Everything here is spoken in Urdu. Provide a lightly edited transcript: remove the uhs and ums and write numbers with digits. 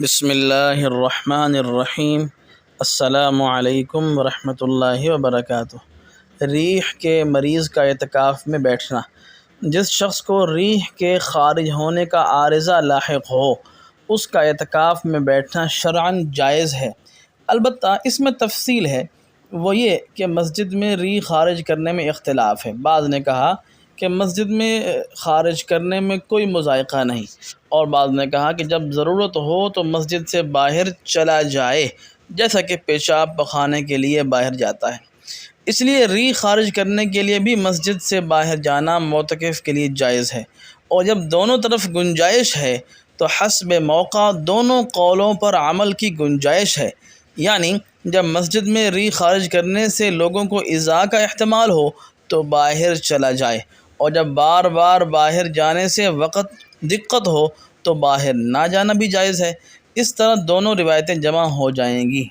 بسم اللہ الرحمن الرحیم۔ السلام علیکم ورحمۃ اللہ وبرکاتہ۔ ریح کے مریض کا اعتکاف میں بیٹھنا۔ جس شخص کو ریح کے خارج ہونے کا عارضہ لاحق ہو اس کا اعتکاف میں بیٹھنا شرعاً جائز ہے، البتہ اس میں تفصیل ہے، وہ یہ کہ مسجد میں ریح خارج کرنے میں اختلاف ہے۔ بعض نے کہا کہ مسجد میں خارج کرنے میں کوئی مضائقہ نہیں، اور بعض نے کہا کہ جب ضرورت ہو تو مسجد سے باہر چلا جائے، جیسا کہ پیشاب پخانے کے لیے باہر جاتا ہے۔ اس لیے ریح خارج کرنے کے لیے بھی مسجد سے باہر جانا معتکف کے لیے جائز ہے، اور جب دونوں طرف گنجائش ہے تو حسب موقع دونوں قولوں پر عمل کی گنجائش ہے، یعنی جب مسجد میں ریح خارج کرنے سے لوگوں کو ایذا کا احتمال ہو تو باہر چلا جائے، اور جب بار بار باہر جانے سے وقت دقت ہو تو باہر نہ جانا بھی جائز ہے۔ اس طرح دونوں روایتیں جمع ہو جائیں گی۔